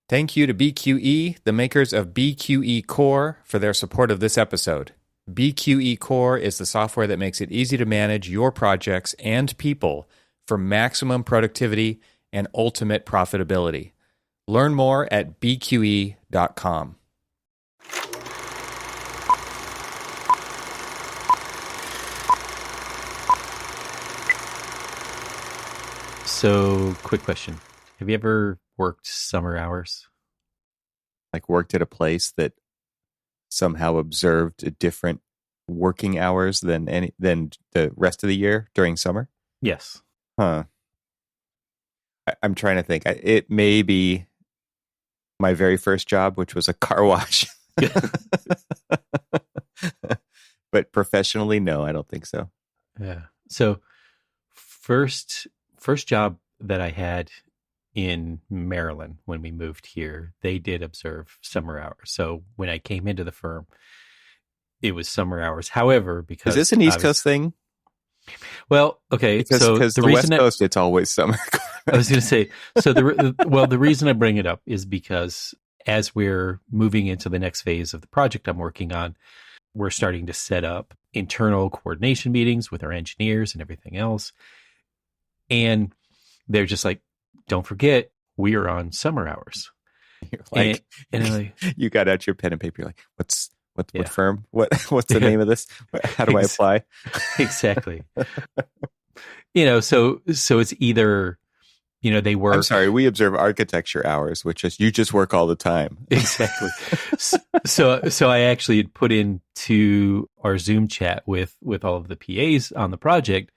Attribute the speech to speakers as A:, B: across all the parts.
A: Thank you to BQE, the makers of BQE Core, for their support of this episode. BQE Core is the software that makes it easy to manage your projects and people for maximum productivity and ultimate profitability. Learn more at bqe.com.
B: So, quick question. Have you ever worked summer hours?
A: Like worked at a place that somehow observed different working hours than the rest of the year during summer?
B: Yes.
A: Huh. I'm trying to think. It may be my very first job, which was a car wash. But professionally, no, I don't think so.
B: Yeah. So, first job that I had in Maryland when we moved here, they did observe summer hours. So when I came into the firm, it was summer hours. However, because
A: is this an East Coast thing?
B: Well, okay.
A: Because the West Coast, it's always summer.
B: I was going to say, so the reason I bring it up is because as we're moving into the next phase of the project I'm working on, we're starting to set up internal coordination meetings with our engineers and everything else. And they're just like, don't forget, we are on summer hours.
A: You're like, and like, you got out your pen and paper. You're like, what firm? What's the name of this? How do I apply?
B: Exactly. So it's either, they work.
A: I'm sorry, we observe architecture hours, which is you just work all the time.
B: Exactly. So I actually had put into our Zoom chat with all of the PAs on the project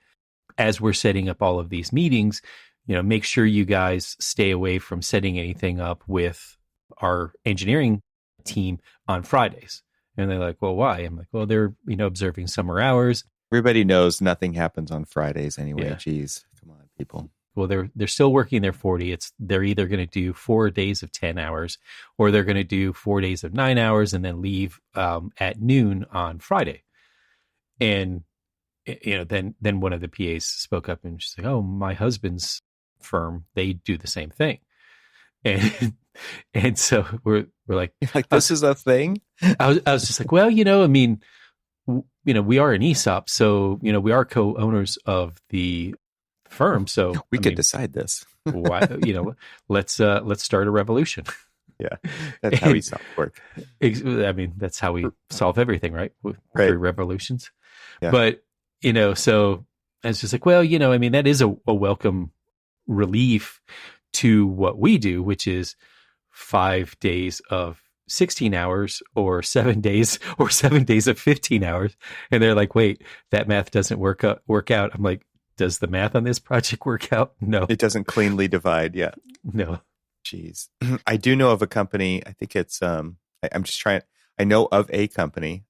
B: as we're setting up all of these meetings. Make sure you guys stay away from setting anything up with our engineering team on Fridays. And they're like, well, why? I'm like, well, they're, observing summer hours.
A: Everybody knows nothing happens on Fridays anyway. Yeah. Jeez, come on, people.
B: Well, they're still working their 40. They're either going to do 4 days of 10 hours, or they're going to do 4 days of 9 hours and then leave at noon on Friday. And, then one of the PAs spoke up and she's like, oh, my husband's firm, they do the same thing. And so we're like,
A: this is a thing.
B: I was just like, well, we are an ESOP, so we are co-owners of the firm, so
A: we could decide this.
B: Why, let's start a revolution.
A: Yeah, that's how ESOP work.
B: That's how we solve everything, right? Through revolutions.
A: Yeah.
B: But so I was just like, well, that is a welcome relief to what we do, which is 5 days of 16 hours or 7 days of 15 hours. And they're like, wait, that math doesn't work out. I'm like, does the math on this project work out? No,
A: it doesn't cleanly divide. Yeah.
B: No.
A: Jeez. I do know of a company. I think it's, I know of a company,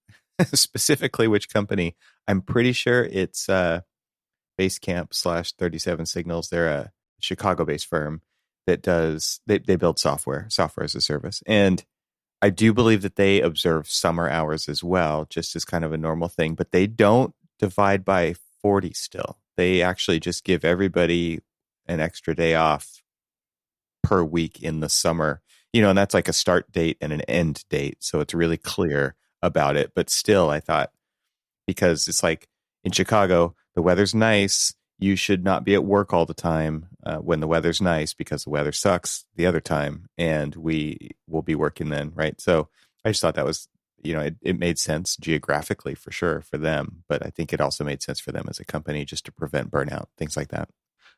A: specifically which company. I'm pretty sure it's Basecamp / 37 Signals. They're a Chicago-based firm that they build software as a service. And I do believe that they observe summer hours as well, just as kind of a normal thing, but they don't divide by 40 still. They actually just give everybody an extra day off per week in the summer, and that's like a start date and an end date. So it's really clear about it. But still, I thought, because it's like in Chicago, the weather's nice. You should not be at work all the time when the weather's nice, because the weather sucks the other time, and we will be working then, right? So I just thought that was, it made sense geographically for sure for them, but I think it also made sense for them as a company just to prevent burnout, things like that.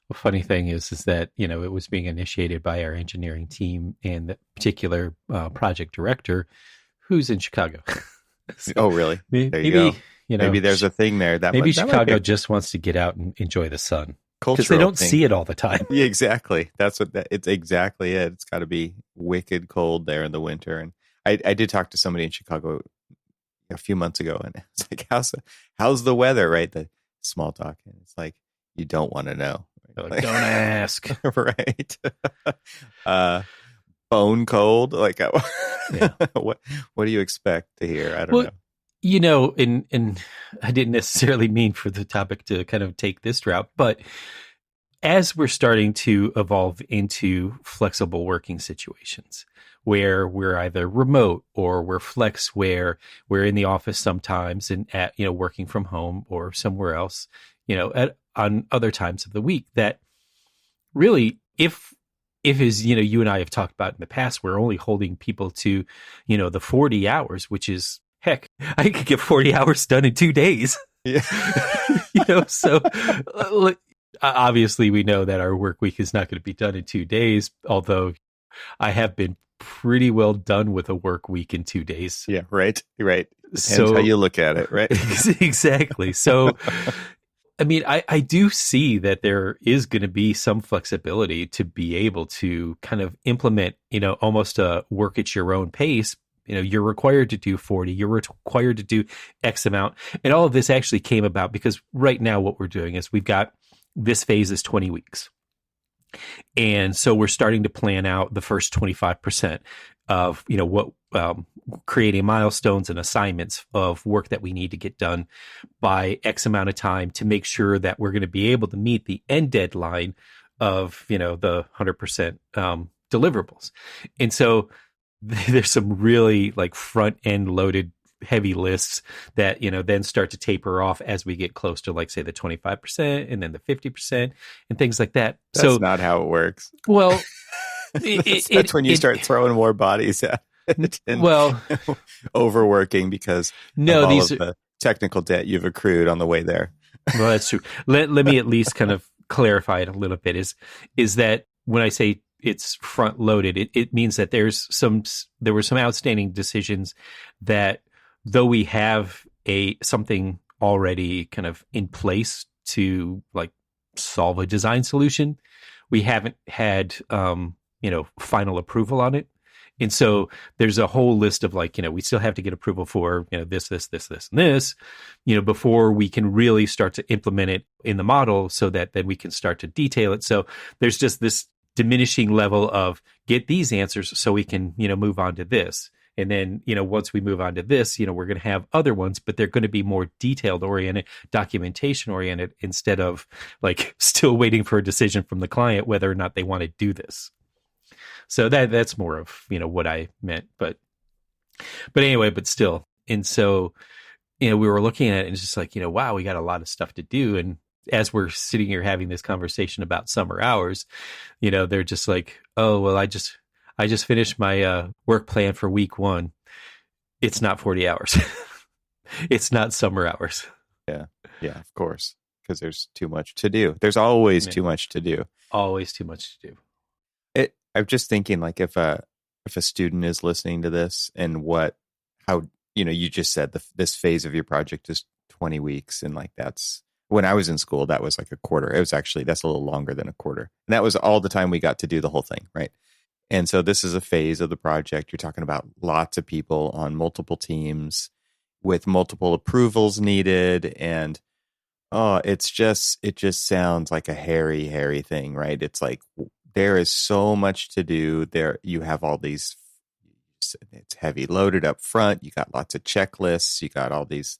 B: The funny thing is that, it was being initiated by our engineering team and the particular project director who's in Chicago.
A: So oh, really? There you go. Maybe there's a thing there.
B: Maybe Chicago just wants to get out and enjoy the sun.
A: Because
B: they don't see it all the time.
A: Yeah, exactly. It's exactly it. It's got to be wicked cold there in the winter. And I did talk to somebody in Chicago a few months ago, and it's like, how's the weather, right? The small talk. And it's like, you don't want to know.
B: Like, don't ask.
A: Right. Bone cold. Like,
B: yeah.
A: What do you expect to hear? I don't know.
B: And I didn't necessarily mean for the topic to kind of take this route, but as we're starting to evolve into flexible working situations where we're either remote or we're flex, where we're in the office sometimes and at, working from home or somewhere else, on other times of the week, that really, if as you and I have talked about in the past, we're only holding people to, the 40 hours, which is, heck, I could get 40 hours done in 2 days.
A: Yeah.
B: So obviously we know that our work week is not going to be done in 2 days, although I have been pretty well done with a work week in 2 days.
A: Yeah, right. Depends how you look at it, right?
B: Exactly. So, I mean, I do see that there is going to be some flexibility to be able to kind of implement, almost a work at your own pace. You're required to do 40, you're required to do X amount. And all of this actually came about because right now what we're doing is we've got this phase is 20 weeks. And so we're starting to plan out the first 25% of, what creating milestones and assignments of work that we need to get done by X amount of time to make sure that we're going to be able to meet the end deadline of, the 100% deliverables. And so there's some really like front end loaded heavy lists that, then start to taper off as we get close to, like, say, the 25% and then the 50% and things like that.
A: That's not how it works.
B: Well,
A: that's when you start throwing more bodies at it and overworking because of all of the technical debt you've accrued on the way there.
B: Well, that's true. Let me at least kind of clarify it a little bit. Is that when I say it's front loaded, it means that there were some outstanding decisions that, though we have something already kind of in place to like solve a design solution, we haven't had final approval on it. And so there's a whole list of like, we still have to get approval for, this, and this, before we can really start to implement it in the model so that then we can start to detail it. So there's just this diminishing level of get these answers so we can, move on to this. And then, once we move on to this, we're going to have other ones, but they're going to be more detailed oriented, documentation oriented, instead of like still waiting for a decision from the client whether or not they want to do this. So that's more of, what I meant, but anyway, but still. And so, we were looking at it and it's just like, wow, we got a lot of stuff to do. And as we're sitting here having this conversation about summer hours, they're just like, oh, well, I just finished my work plan for week 1. It's not 40 hours. It's not summer hours.
A: Yeah, of course, because there's too much to do. There's always too much to do.
B: Always too much to do.
A: I'm just thinking, like, if a student is listening to this and how you just said this phase of your project is 20 weeks, and like that's when I was in school, that was like a quarter. It was actually that's a little longer than a quarter, and that was all the time we got to do the whole thing, right? And so this is a phase of the project. You're talking about lots of people on multiple teams with multiple approvals needed. And it just sounds like a hairy thing, right? It's like there is so much to do there. You have all these, it's heavy loaded up front. You got lots of checklists. You got all these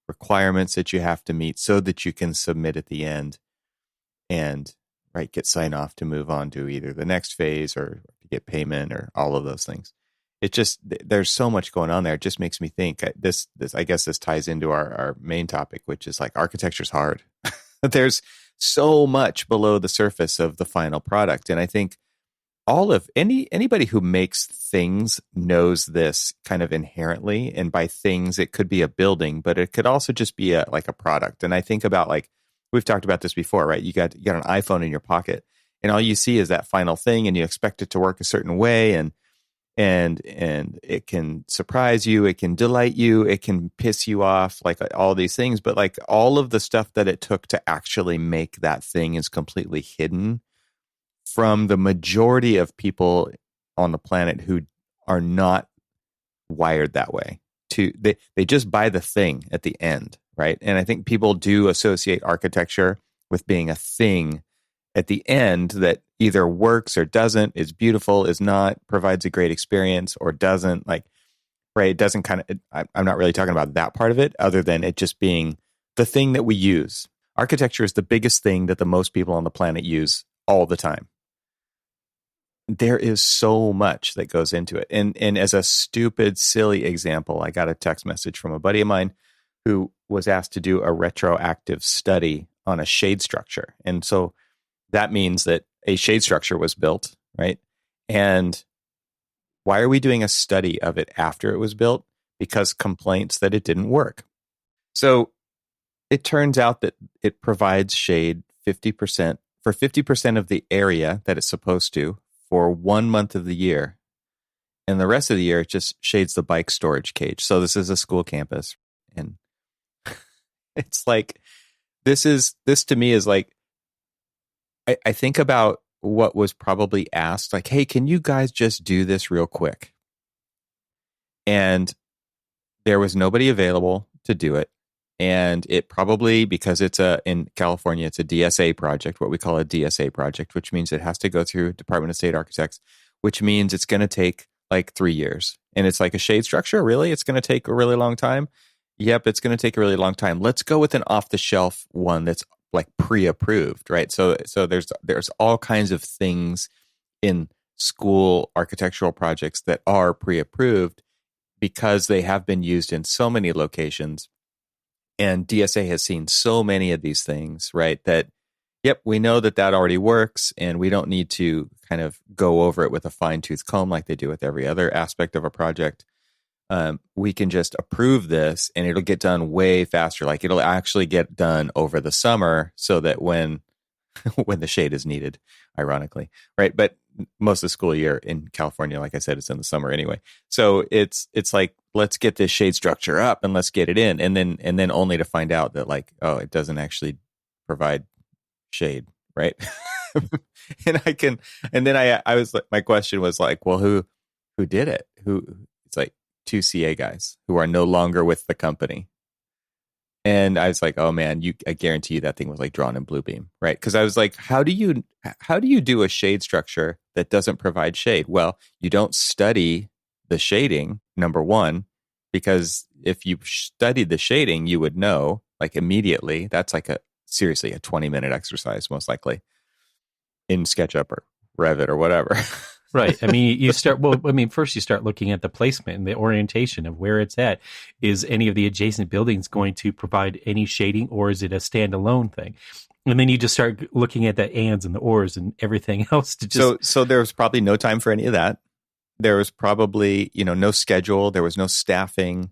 A: requirements that you have to meet so that you can submit at the end and get sign off to move on to either the next phase or get payment or all of those things. It just, there's so much going on there. It just makes me think this, I guess this ties into our main topic, which is like architecture's hard. There's so much below the surface of the final product. And I think anybody who makes things knows this kind of inherently. And by things, it could be a building, but it could also just be a product. And I think about, like, we've talked about this before, right? You got an iPhone in your pocket, and all you see is that final thing, and you expect it to work a certain way, and it can surprise you, it can delight you, it can piss you off, like all these things. But like all of the stuff that it took to actually make that thing is completely hidden from the majority of people on the planet who are not wired that way. They just buy the thing at the end, right? And I think people do associate architecture with being a thing at the end that either works or doesn't, is beautiful, is not, provides a great experience, or doesn't, like, right? It doesn't I'm not really talking about that part of it, other than it just being the thing that we use. architecture is the biggest thing that the most people on the planet use all the time. There is so much that goes into it. And as a stupid, silly example, I got a text message from a buddy of mine who was asked to do a retroactive study on a shade structure. And so that means that a shade structure was built, right? And why are we doing a study of it after it was built? Because complaints that it didn't work. So it turns out that it provides shade 50% for 50% of the area that it's supposed to for 1 month of the year. And the rest of the year, it just shades the bike storage cage. So this is a school campus. And it's like, this to me is like, I think about what was probably asked, like, hey, can you guys just do this real quick? And there was nobody available to do it. And it probably, because in California, it's a DSA project, what we call a DSA project, which means it has to go through Department of State Architects, which means it's going to take like 3 years. And it's like a shade structure. Really? It's going to take a really long time? Yep, it's going to take a really long time. Let's go with an off-the-shelf one that's like pre-approved, right? So there's all kinds of things in school architectural projects that are pre-approved because they have been used in so many locations. And DSA has seen so many of these things, right? That, yep, we know that already works, and we don't need to kind of go over it with a fine-tooth comb like they do with every other aspect of a project. We can just approve this, and it'll get done way faster. Like it'll actually get done over the summer, so that when the shade is needed, ironically, right? But most of the school year in California, like I said, it's in the summer anyway. So it's like, let's get this shade structure up and let's get it in, and then only to find out that like, oh, it doesn't actually provide shade, right? I was like, my question was like, well, who did it? It's like 2 CA guys who are no longer with the company. And I was like, oh man, I guarantee you that thing was like drawn in Bluebeam, right? Because I was like, how do you do a shade structure that doesn't provide shade? Well, you don't study the shading, number one, because if you studied the shading, you would know like immediately. That's like seriously a 20-minute exercise, most likely, in SketchUp or Revit or whatever.
B: Right. I mean, first you start looking at the placement and the orientation of where it's at. Is any of the adjacent buildings going to provide any shading, or is it a standalone thing? And then you just start looking at the ands and the ors and everything else to just...
A: So there was probably no time for any of that. There was probably, no schedule. There was no staffing.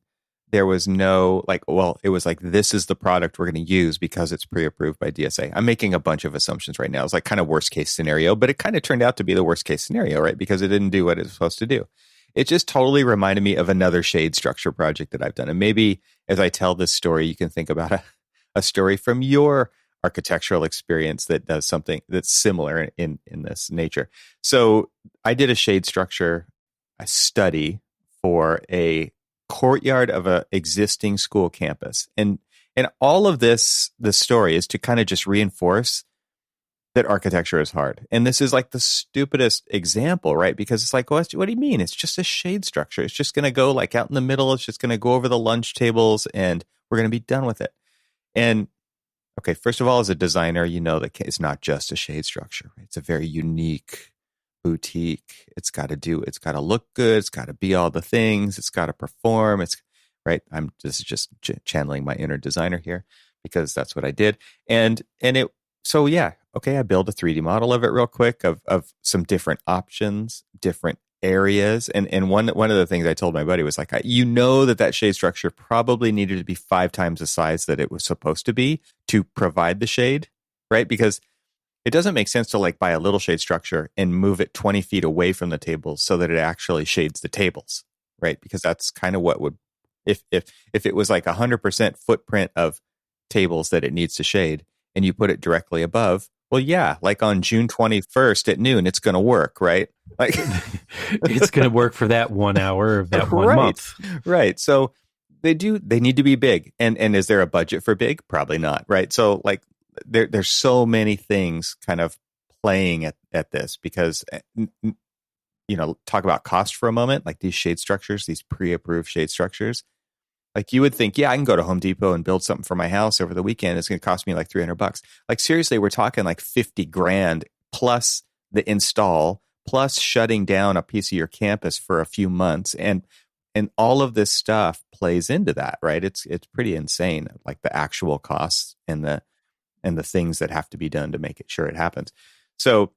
A: There was no it was like, this is the product we're going to use because it's pre-approved by DSA. I'm making a bunch of assumptions right now. It's like kind of worst case scenario, but it kind of turned out to be the worst case scenario, right? Because it didn't do what it was supposed to do. It just totally reminded me of another shade structure project that I've done. And maybe as I tell this story, you can think about a story from your architectural experience that does something that's similar in this nature. So I did a shade structure, a study for a courtyard of a existing school campus. And all of the story is to kind of just reinforce that architecture is hard. And this is like the stupidest example, right? Because it's like, what do you mean? It's just a shade structure. It's just going to go like out in the middle. It's just going to go over the lunch tables and we're going to be done with it. And okay, first of all, as a designer, you know that it's not just a shade structure. Right? It's a very unique boutique. It's got to look good. It's got to be all the things. It's got to perform. It's right. This is just channeling my inner designer here because that's what I did. So yeah, okay. I built a 3D model of it real quick of some different options, different areas. And one of the things I told my buddy was like, that shade structure probably needed to be 5 times the size that it was supposed to be to provide the shade, right? Because it doesn't make sense to like buy a little shade structure and move it 20 feet away from the tables so that it actually shades the tables, right? Because that's kind of what would, if it was like 100% footprint of tables that it needs to shade and you put it directly above, well, yeah, like on June 21st at noon, it's going to work, right? Like
B: it's going to work for that 1 hour of that 1 month.
A: Right. So they need to be big. And is there a budget for big? Probably not, right? So like, there's so many things kind of playing at this because, talk about cost for a moment, like these shade structures, these pre-approved shade structures, Like you would think, yeah, I can go to Home Depot and build something for my house over the weekend. It's going to cost me like $300. Like seriously, we're talking like 50 grand plus the install, plus shutting down a piece of your campus for a few months. And all of this stuff plays into that, right? It's pretty insane, like the actual costs and the things that have to be done to make it sure it happens. So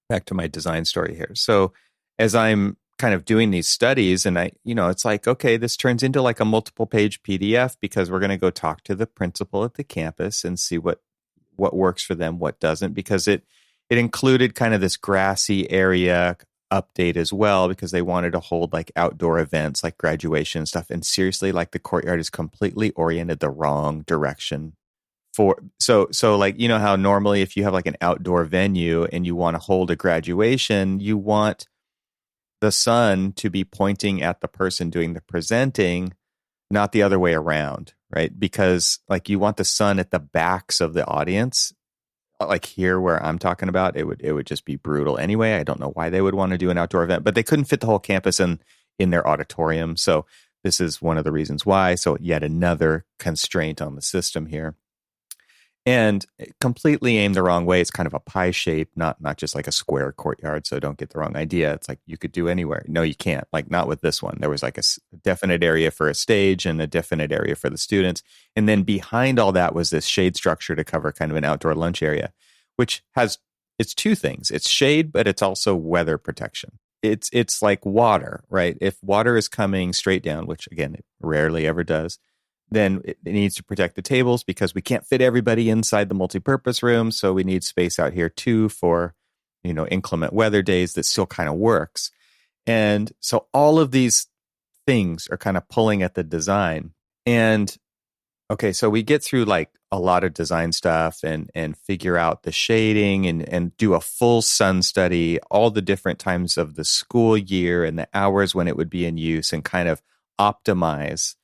A: back to my design story here. So as I'm kind of doing these studies and it's like, okay, this turns into like a multiple page PDF because we're going to go talk to the principal at the campus and see what works for them, what doesn't, because it included kind of this grassy area update as well, because they wanted to hold like outdoor events like graduation and stuff. And seriously, like the courtyard is completely oriented the wrong direction so like, how normally if you have like an outdoor venue and you want to hold a graduation, you want the sun to be pointing at the person doing the presenting, not the other way around, right? Because like you want the sun at the backs of the audience, like here where I'm talking about, it would just be brutal anyway. I don't know why they would want to do an outdoor event, but they couldn't fit the whole campus in their auditorium. So this is one of the reasons why. So yet another constraint on the system here. And completely aimed the wrong way. It's kind of a pie shape, not just like a square courtyard. So don't get the wrong idea. It's like you could do anywhere. No, you can't. Like not with this one. There was like a definite area for a stage and a definite area for the students. And then behind all that was this shade structure to cover kind of an outdoor lunch area, which it's two things. It's shade, but it's also weather protection. It's like water, right? If water is coming straight down, which again, it rarely ever does, then it needs to protect the tables because we can't fit everybody inside the multipurpose room. So we need space out here too for, inclement weather days that still kind of works. And so all of these things are kind of pulling at the design. And okay, so we get through like a lot of design stuff and figure out the shading and do a full sun study, all the different times of the school year and the hours when it would be in use, and kind of optimize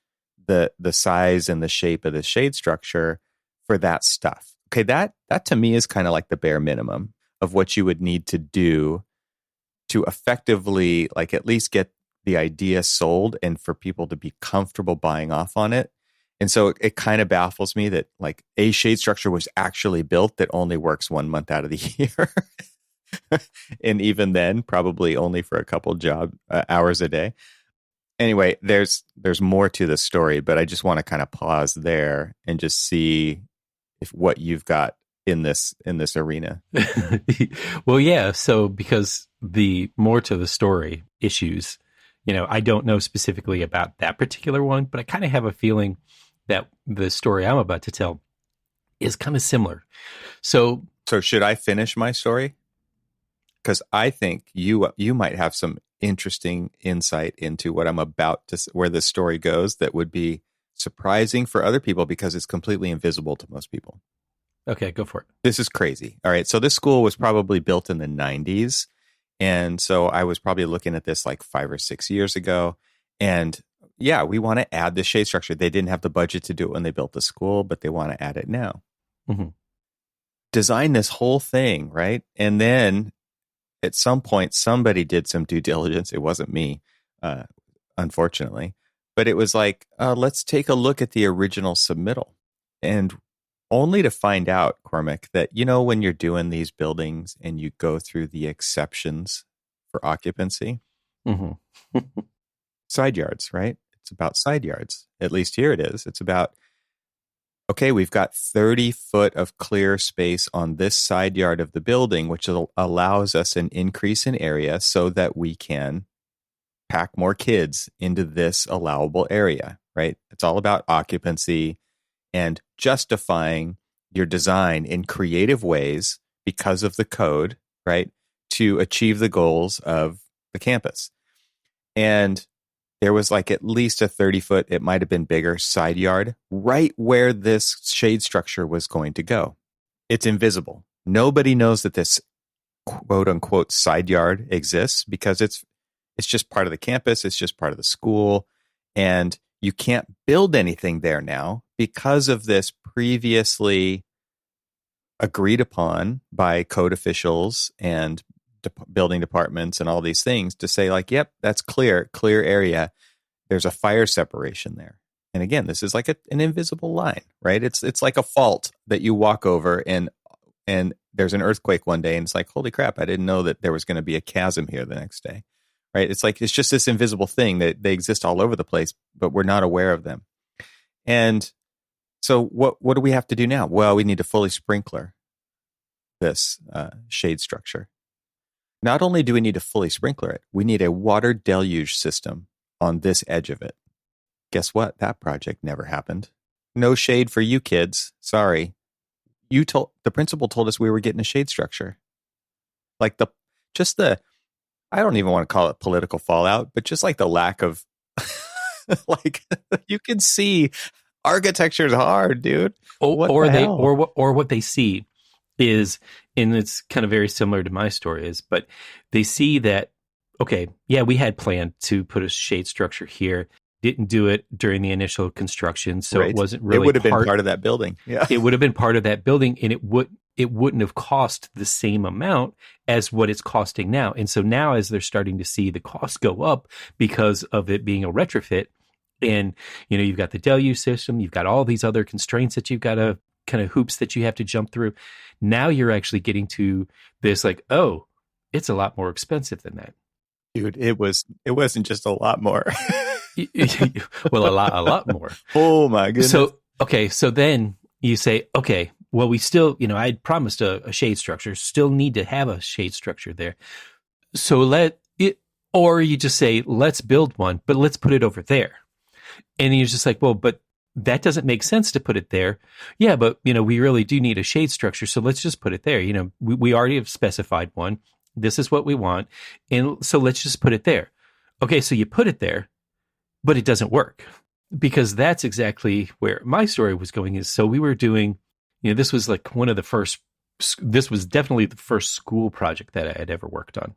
A: the size and the shape of the shade structure for that stuff. Okay, that to me is kind of like the bare minimum of what you would need to do to effectively like at least get the idea sold and for people to be comfortable buying off on it. And so it kind of baffles me that like a shade structure was actually built that only works 1 month out of the year. And even then, probably only for a couple job hours a day. Anyway, there's more to the story, but I just want to kind of pause there and just see if what you've got in this arena.
B: Well, yeah. So because the more to the story issues, I don't know specifically about that particular one, but I kind of have a feeling that the story I'm about to tell is kind of similar. So
A: should I finish my story? Because I think you might have some interesting insight into what I'm about to, where this story goes, that would be surprising for other people because it's completely invisible to most people.
B: Okay, go for it.
A: This is crazy. All right. So this school was probably built in the 90s. And so I was probably looking at this like 5 or 6 years ago. And yeah, we want to add the shade structure. They didn't have the budget to do it when they built the school, but they want to add it now.
B: Mm-hmm.
A: Design this whole thing, right? And then at some point, somebody did some due diligence. It wasn't me, unfortunately. But it was like, let's take a look at the original submittal. And only to find out, Cormac, that, when you're doing these buildings and you go through the exceptions for occupancy,
B: mm-hmm.
A: side yards, right? It's about side yards. At least here it is. It's about, okay, we've got 30 foot of clear space on this side yard of the building, which allows us an increase in area so that we can pack more kids into this allowable area, right? It's all about occupancy and justifying your design in creative ways because of the code, right? To achieve the goals of the campus. And there was like at least a 30 foot, it might have been bigger, side yard right where this shade structure was going to go. It's invisible. Nobody knows that this quote unquote side yard exists because it's just part of the campus. It's just part of the school. And you can't build anything there now because of this previously agreed upon by code officials and building departments and all these things to say like, yep, that's clear area. There's a fire separation there. And again, this is like an invisible line, right? It's like a fault that you walk over, and there's an earthquake one day, and it's like, holy crap, I didn't know that there was going to be a chasm here the next day, right? It's like, it's just this invisible thing that they exist all over the place, but we're not aware of them. And so what do we have to do now? Well, we need to fully sprinkler this shade structure. Not only do we need to fully sprinkler it, we need a water deluge system on this edge of it. Guess what? That project never happened. No shade for you kids. Sorry. The principal told us we were getting a shade structure. Like I don't even want to call it political fallout, but just like the lack of, like, you can see architecture is hard, dude.
B: What they see is, and it's kind of very similar to my story but they see that, okay, yeah, we had planned to put a shade structure here. Didn't do it during the initial construction, so
A: right.
B: It wasn't really.
A: It would have been part of that building. Yeah,
B: it would have been part of that building, and it wouldn't have cost the same amount as what it's costing now. And so now, as they're starting to see the cost go up because of it being a retrofit, and you've got the deluge system, you've got all these other constraints that you've got to kind of hoops that you have to jump through. Now you're actually getting to this, like, oh, it's a lot more expensive than that,
A: dude. It wasn't just a lot more.
B: Well, a lot more.
A: Oh my goodness.
B: So then you say, okay, well, we still, I'd promised a shade structure, still need to have a shade structure there. So or you just say, let's build one, but let's put it over there. And you're just like, well, but that doesn't make sense to put it there. Yeah, but we really do need a shade structure, so let's just put it there. We already have specified one. This is what we want, and so let's just put it there. Okay, so you put it there, but it doesn't work, because that's exactly where my story was going. Is so we were doing, this was like this was definitely the first school project that I had ever worked on,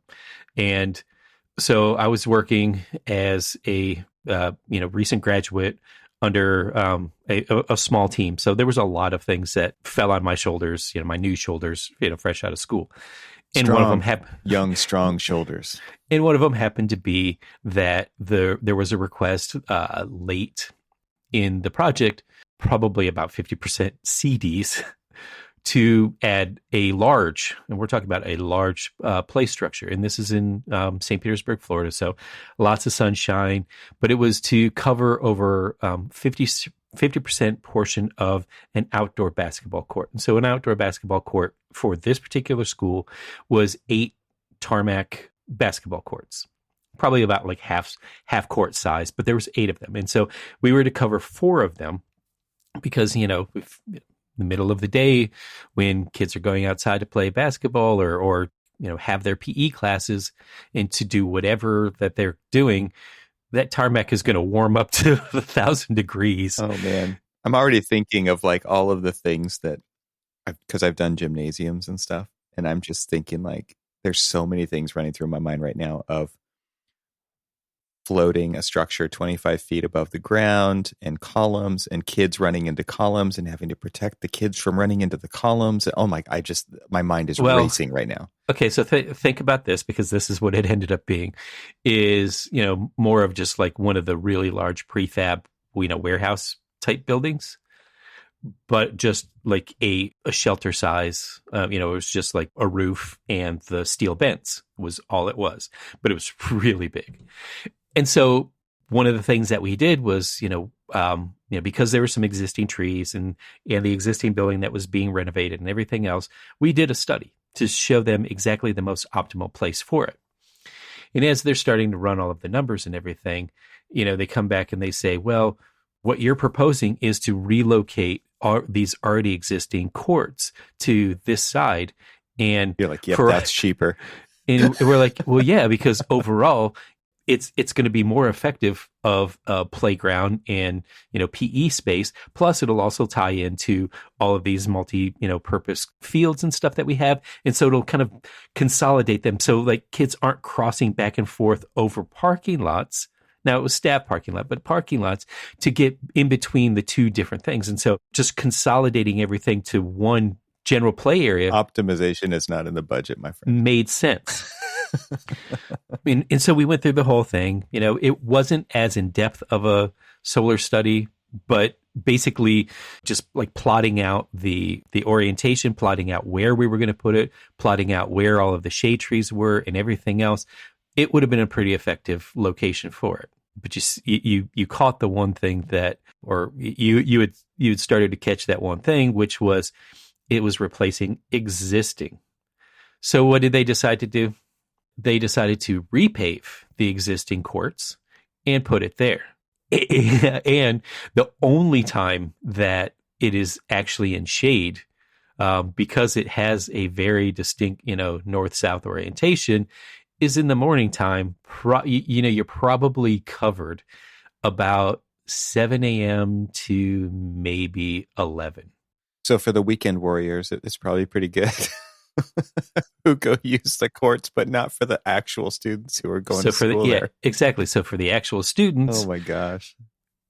B: and so I was working as a recent graduate under a small team. So there was a lot of things that fell on my shoulders, my new shoulders, fresh out of school. And
A: strong,
B: one of them
A: young, strong shoulders.
B: And one of them happened to be that there was a request late in the project, probably about 50% CDs, to add a large, and we're talking about a large play structure. And this is in St. Petersburg, Florida. So lots of sunshine, but it was to cover over 50% portion of an outdoor basketball court. And so an outdoor basketball court for this particular school was 8 tarmac basketball courts, probably about like half court size, but there was 8 of them. And so we were to cover 4 of them because, if the middle of the day when kids are going outside to play basketball or have their PE classes and to do whatever that they're doing, that tarmac is going to warm up to 1,000 degrees.
A: Oh man. I'm already thinking of like all of the things that because I've done gymnasiums and stuff. And I'm just thinking like, there's so many things running through my mind right now of floating a structure 25 feet above the ground and columns and kids running into columns and having to protect the kids from running into the columns. Oh my, my mind is racing right now.
B: Okay. So think about this, because this is what it ended up being is, more of just like one of the really large prefab, warehouse type buildings, but just like a shelter size, it was just like a roof and the steel vents was all it was, but it was really big. And so one of the things that we did was, because there were some existing trees and the existing building that was being renovated and everything else, we did a study to show them exactly the most optimal place for it. And as they're starting to run all of the numbers and everything, they come back and they say, well, what you're proposing is to relocate these already existing courts to this side. And
A: you're like, yep, that's cheaper.
B: And we're like, well, yeah, because overall, it's going to be more effective of a playground and, PE space. Plus it'll also tie into all of these purpose fields and stuff that we have. And so it'll kind of consolidate them. So like kids aren't crossing back and forth over parking lots. Now it was staff parking lot, but parking lots to get in between the two different things. And so just consolidating everything to one general play area.
A: Optimization is not in the budget, my friend.
B: Made sense. And so we went through the whole thing. It wasn't as in depth of a solar study, but basically just like plotting out the orientation, plotting out where we were going to put it, plotting out where all of the shade trees were and everything else, it would have been a pretty effective location for it. But you caught the one thing that, or you had started to catch that one thing, which was it was replacing existing. So what did they decide to do? They decided to repave the existing courts and put it there. And the only time that it is actually in shade, because it has a very distinct, north-south orientation, is in the morning time. You're probably covered about 7 a.m. to maybe 11.
A: So for the weekend warriors, it's probably pretty good. Who go use the courts, but not for the actual students who are going to school there.
B: Exactly. So for the actual students,
A: oh my gosh,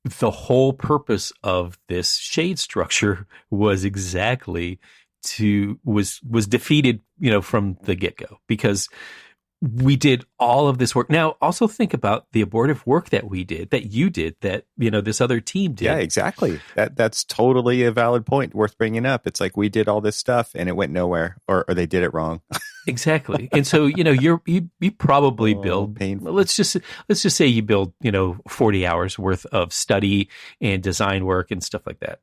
B: the whole purpose of this shade structure was exactly was defeated, from the get-go, because we did all of this work. Now, also think about the abortive work that we did, that you did, that, this other team did.
A: Yeah, exactly. That's totally a valid point worth bringing up. It's like we did all this stuff and it went nowhere, or they did it wrong.
B: Exactly. And so, you probably build,
A: painful.
B: let's just say you build, 40 hours worth of study and design work and stuff like that.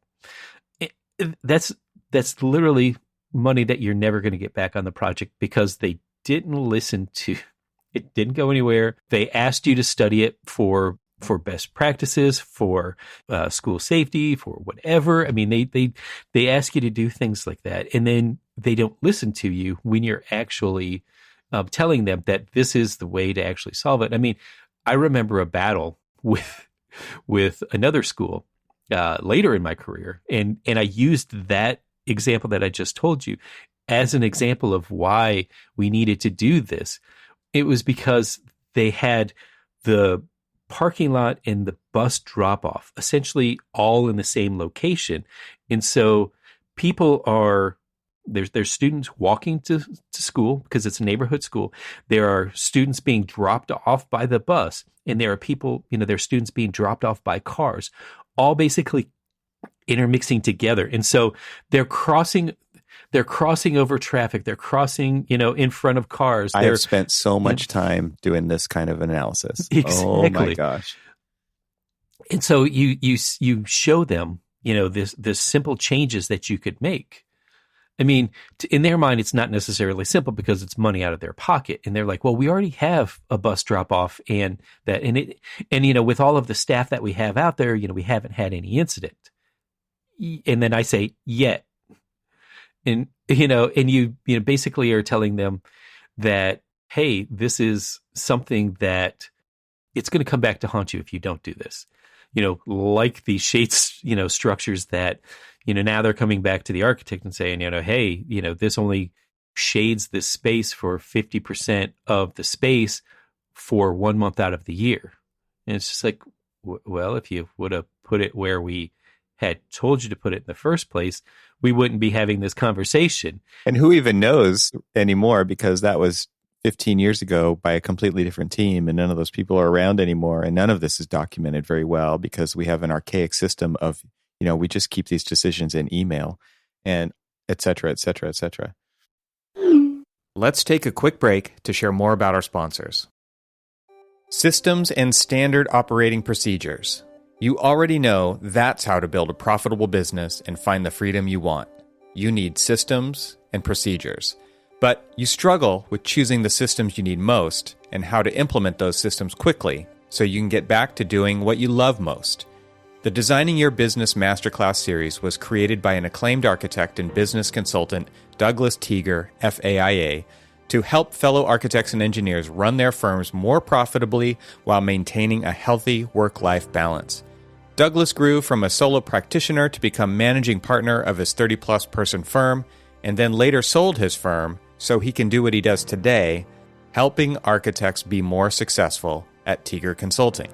B: That's literally money that you're never going to get back on the project, because they didn't listen to it. Didn't go anywhere. They asked you to study it for best practices, for school safety, for whatever. I mean, they ask you to do things like that, and then they don't listen to you when you're actually telling them that this is the way to actually solve it. I mean, I remember a battle with another school later in my career, and I used that example that I just told you as an example of why we needed to do this. It was because they had the parking lot and the bus drop off essentially all in the same location. And so people there's students walking to school because it's a neighborhood school. There are students being dropped off by the bus, and there are people, there's students being dropped off by cars, all basically intermixing together. And so they're crossing over traffic. They're crossing, in front of cars.
A: I have spent so much time doing this kind of analysis.
B: Exactly.
A: Oh my gosh.
B: And so you show them, this simple changes that you could make. I mean, in their mind, it's not necessarily simple because it's money out of their pocket. And they're like, well, we already have a bus drop off and that, and with all of the staff that we have out there, we haven't had any incident. And then I say, yet. And, you basically are telling them that, hey, this is something that it's going to come back to haunt you if you don't do this. Like these shades, structures that, now they're coming back to the architect and saying, hey, this only shades this space for 50% of the space for 1 month out of the year. And it's just like, well, if you would have put it where we had told you to put it in the first place, we wouldn't be having this conversation.
A: And who even knows anymore, because that was 15 years ago by a completely different team, and none of those people are around anymore. And none of this is documented very well because we have an archaic system of, we just keep these decisions in email and et cetera, et cetera, et cetera. Let's take a quick break to share more about our sponsors. Systems and standard operating procedures. You already know that's how to build a profitable business and find the freedom you want. You need systems and procedures. But you struggle with choosing the systems you need most and how to implement those systems quickly so you can get back to doing what you love most. The Designing Your Business Masterclass series was created by an acclaimed architect and business consultant, Douglas Teager, FAIA, to help fellow architects and engineers run their firms more profitably while maintaining a healthy work-life balance. Douglas grew from a solo practitioner to become managing partner of his 30-plus person firm, and then later sold his firm so he can do what he does today, helping architects be more successful at Teager Consulting.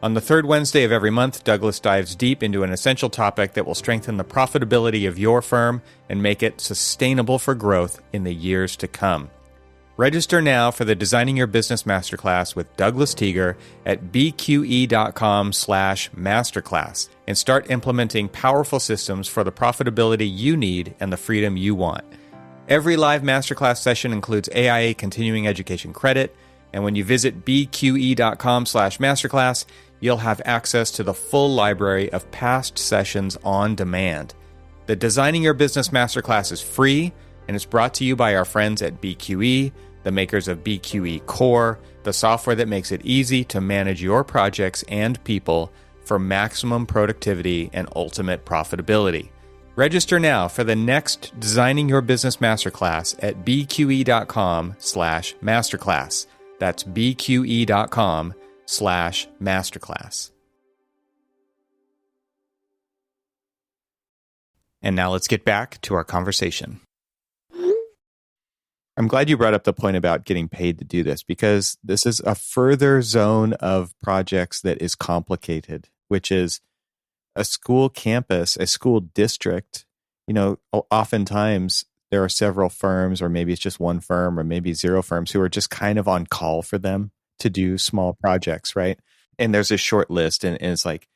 A: On the third Wednesday of every month, Douglas dives deep into an essential topic that will strengthen the profitability of your firm and make it sustainable for growth in the years to come. Register now for the Designing Your Business Masterclass with Douglas Teager at bqe.com/masterclass and start implementing powerful systems for the profitability you need and the freedom you want. Every live masterclass session includes AIA continuing education credit, and when you visit bqe.com/masterclass, you'll have access to the full library of past sessions on demand. The Designing Your Business Masterclass is free, and it's brought to you by our friends at BQE, the makers of BQE Core, the software that makes it easy to manage your projects and people for maximum productivity and ultimate profitability. Register now for the next Designing Your Business Masterclass at bqe.com/masterclass. That's bqe.com/masterclass. And now let's get back to our conversation. I'm glad you brought up the point about getting paid to do this, because this is a further zone of projects that is complicated, which is a school campus, a school district. Oftentimes there are several firms, or maybe it's just one firm, or maybe zero firms who are just kind of on call for them to do small projects, right? And there's a short list, and it's like,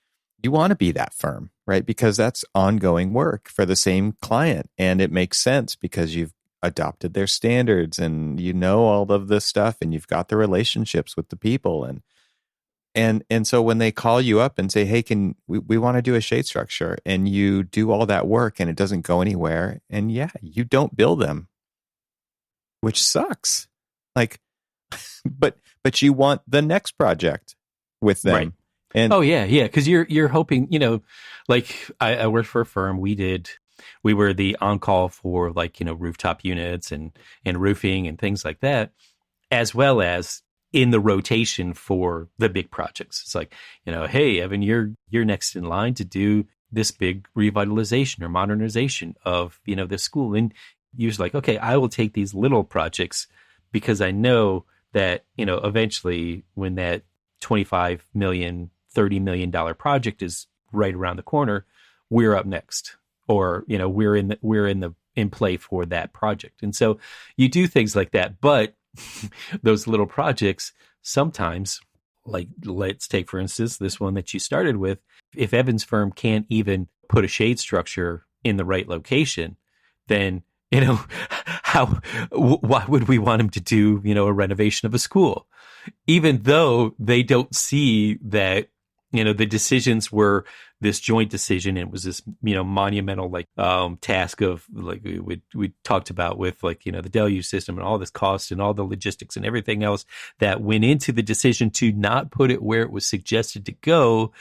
A: you want to be that firm, right? Because that's ongoing work for the same client, and it makes sense because you've adopted their standards, and you know all of this stuff, and you've got the relationships with the people, and so when they call you up and say, hey, we want to do a shade structure, and you do all that work and it doesn't go anywhere, and you don't bill them, which sucks. Like, but you want the next project with them.
B: Right.
A: And
B: because you're hoping, like I worked for a firm. We were the on-call for rooftop units and roofing and things like that, as well as in the rotation for the big projects. It's like, hey, Evan, you're next in line to do this big revitalization or modernization of, this school. And you're like, okay, I will take these little projects because I know that, eventually when that $25 million, $30 million project is right around the corner, we're up next. Or, we're in play for that project. And so you do things like that. But those little projects sometimes, like, let's take, for instance, this one that you started with. If Evan's firm can't even put a shade structure in the right location, then, why would we want him to do, a renovation of a school? Even though they don't see that, the decisions were this joint decision. And it was this, monumental, task of, like, we talked about with, the deluge system and all this cost and all the logistics and everything else that went into the decision to not put it where it was suggested to go,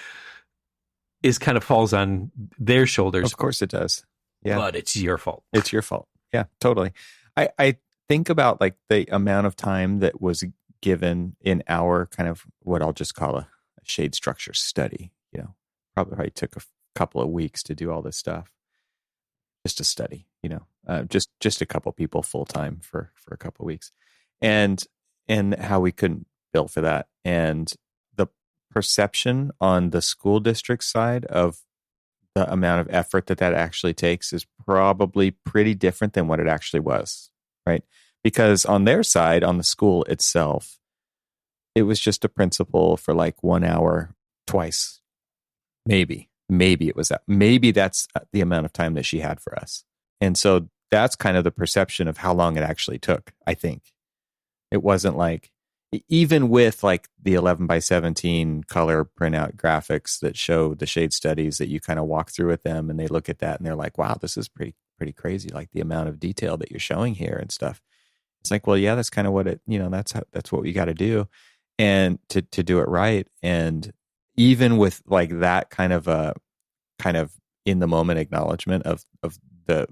B: is kind of falls on their shoulders.
A: Of course it does. Yeah.
B: But it's your fault.
A: It's your fault. Yeah, totally. I think about the amount of time that was given in our kind of what I'll just call a shade structure study. Probably took a couple of weeks to do all this stuff, just to study. Just a couple people full time for a couple of weeks, and how we couldn't bill for that, and the perception on the school district side of the amount of effort that actually takes is probably pretty different than what it actually was, right? Because on their side, on the school itself, it was just a principal for 1 hour twice. Maybe it was that. Maybe that's the amount of time that she had for us. And so that's kind of the perception of how long it actually took, I think. It wasn't even with the 11 by 17 color printout graphics that show the shade studies that you kind of walk through with them, and they look at that and they're like, wow, this is pretty crazy. The amount of detail that you're showing here and stuff. It's like, well, yeah, that's kind of what it, that's what we got to do. And to do it right. And even with that kind of in the moment acknowledgement of the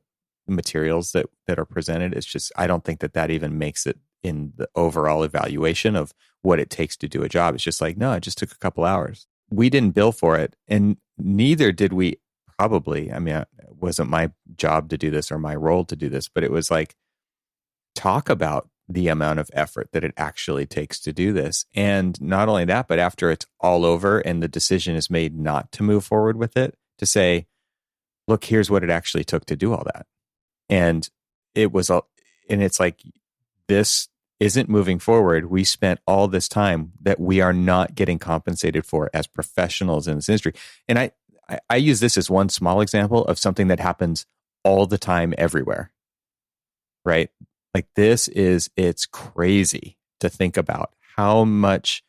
A: materials that are presented, it's just, I don't think that even makes it in the overall evaluation of what it takes to do a job. It's just no, it just took a couple hours. We didn't bill for it, and neither did we probably. I mean, it wasn't my job to do this or my role to do this, but it was talk about the amount of effort that it actually takes to do this. And not only that, but after it's all over and the decision is made not to move forward with it, to say, look, here's what it actually took to do all that. And it was, and it's this isn't moving forward, we spent all this time that we are not getting compensated for as professionals in this industry. And I use this as one small example of something that happens all the time everywhere, right? Like it's crazy to think about how much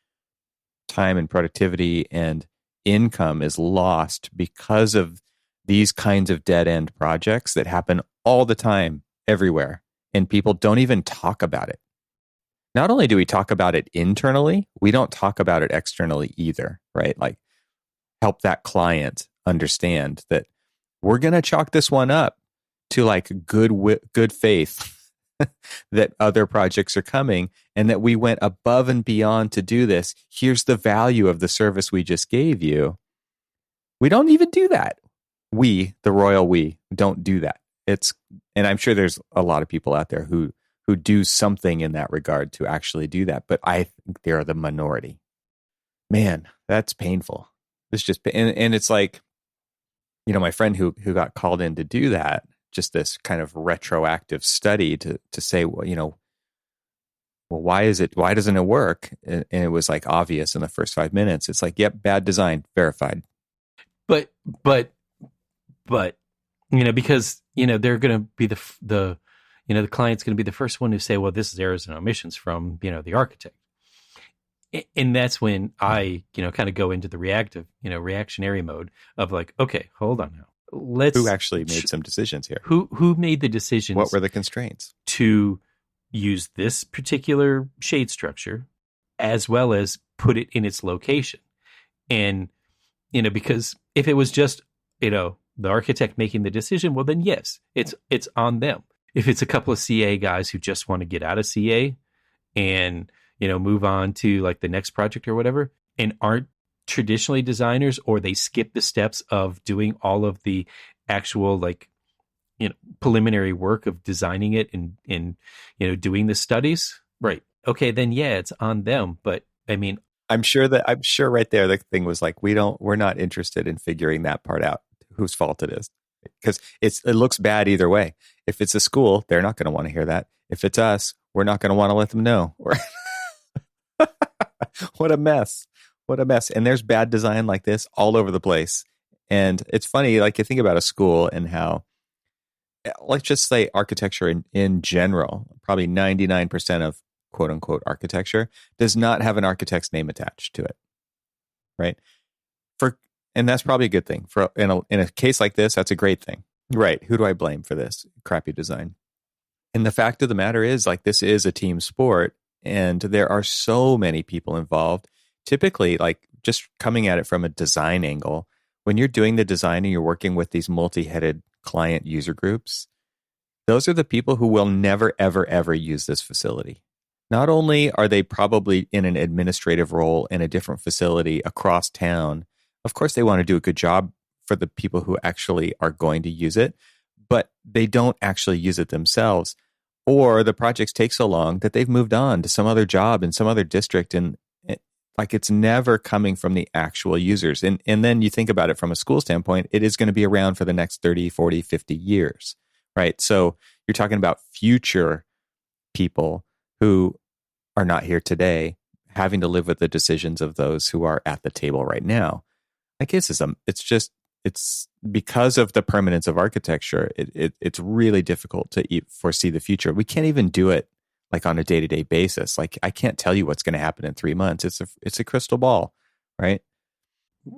A: time and productivity and income is lost because of these kinds of dead end projects that happen all the time everywhere. And people don't even talk about it. Not only do we talk about it internally, we don't talk about it externally either, right? Like help that client understand that we're going to chalk this one up to like good faith that other projects are coming and that we went above and beyond to do this. Here's the value of the service we just gave you. We don't even do that. We, the royal we, don't do that. And I'm sure there's a lot of people out there who do something in that regard to actually do that. But I think they're the minority. Man, that's painful. It's just, and it's like, my friend who got called in to do that, just this kind of retroactive study to say, well, why doesn't it work? And it was like obvious in the first 5 minutes. It's like, yep, bad design, verified.
B: But, because, they're going to be the client's going to be the first one to say, well, this is errors and omissions from, the architect. And that's when I, kind of go into the reactionary mode of like, okay, hold on now.
A: Who actually made some decisions here?
B: Who made the decisions?
A: What were the constraints?
B: To use this particular shade structure as well as put it in its location. And, because if it was just, the architect making the decision, well, then yes, it's on them. If it's a couple of CA guys who just want to get out of CA and, move on to like the next project or whatever, and aren't traditionally designers, or they skip the steps of doing all of the actual preliminary work of designing it and doing the studies, right? Okay, then yeah, it's on them. But I mean,
A: I'm sure right there the thing was like, we're not interested in figuring that part out, whose fault it is, because it looks bad either way. If it's a school, they're not going to want to hear that. If it's us, we're not going to want to let them know. What a mess. And there's bad design like this all over the place. And it's funny, like you think about a school and how, let's just say architecture in general, probably 99% of quote unquote architecture does not have an architect's name attached to it. Right. And that's probably a good thing. In a case like this, that's a great thing. Right. Who do I blame for this crappy design? And the fact of the matter is, like, this is a team sport and there are so many people involved. Typically, like, just coming at it from a design angle, when you're doing the design and you're working with these multi-headed client user groups, those are the people who will never, ever, ever use this facility. Not only are they probably in an administrative role in a different facility across town, of course they want to do a good job for the people who actually are going to use it, but they don't actually use it themselves. Or the projects take so long that they've moved on to some other job in some other district, and like it's never coming from the actual users. And then you think about it from a school standpoint, it is going to be around for the next 30, 40, 50 years, right? So you're talking about future people who are not here today having to live with the decisions of those who are at the table right now. I guess it's because of the permanence of architecture, it's really difficult to foresee the future. We can't even do it like on a day-to-day basis. Like, I can't tell you what's going to happen in 3 months. It's a crystal ball, right?